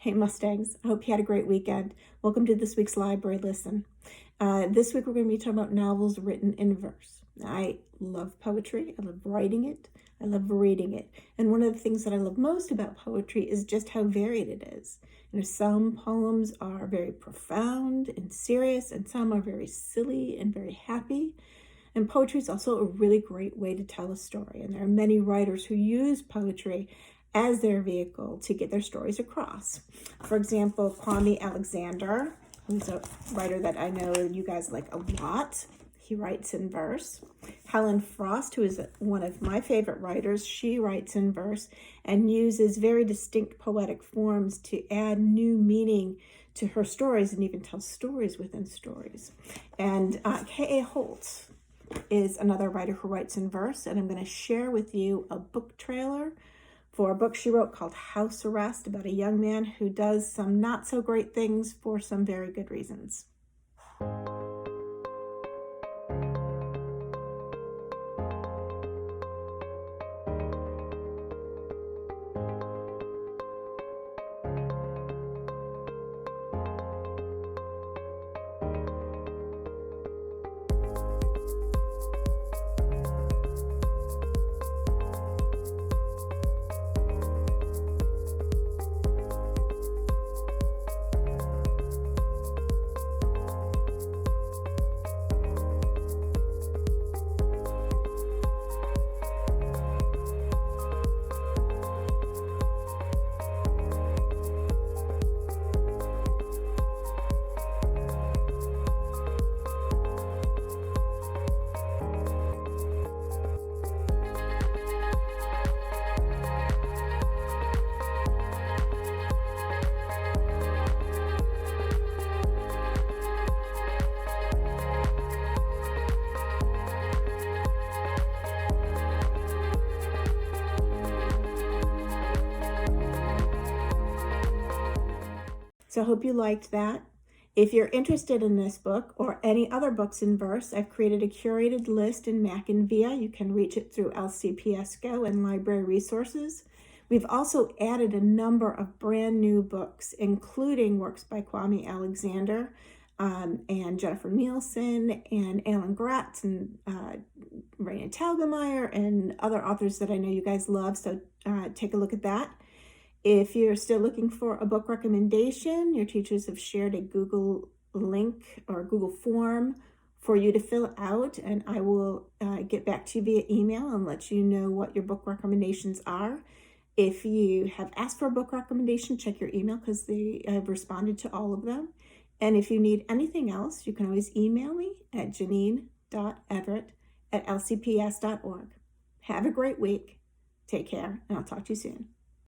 Hey Mustangs, I hope you had a great weekend. Welcome to this week's Library Listen. This week we're going to be talking about novels written in verse. I love poetry, I love writing it, I love reading it. And one of the things that I love most about poetry is just how varied it is. Some poems are very profound and serious, and some are very silly and very happy. And poetry is also a really great way to tell a story. And there are many writers who use poetry as their vehicle to get their stories across. For example, Kwame Alexander, who's a writer that I know you guys like a lot. He writes in verse. Helen Frost, who is one of my favorite writers, she writes in verse and uses very distinct poetic forms to add new meaning to her stories and even tell stories within stories. And K.A. Holt is another writer who writes in verse, and I'm going to share with you a book trailer for a book she wrote called House Arrest, about a young man who does some not so great things for some very good reasons. So I hope you liked that. If you're interested in this book or any other books in verse, I've created a curated list in Mac and VIA. You can reach it through LCPS Go and library resources. We've also added a number of brand new books, including works by Kwame Alexander and Jennifer Nielsen and Alan Gratz and Raina Telgemeier and other authors that I know you guys love. So take a look at that. If you're still looking for a book recommendation, your teachers have shared a Google link or Google form for you to fill out, and I will get back to you via email and let you know what your book recommendations are. If you have asked for a book recommendation, check your email because they have responded to all of them. And if you need anything else, you can always email me at janine.everett@lcps.org. Have a great week. Take care, and I'll talk to you soon.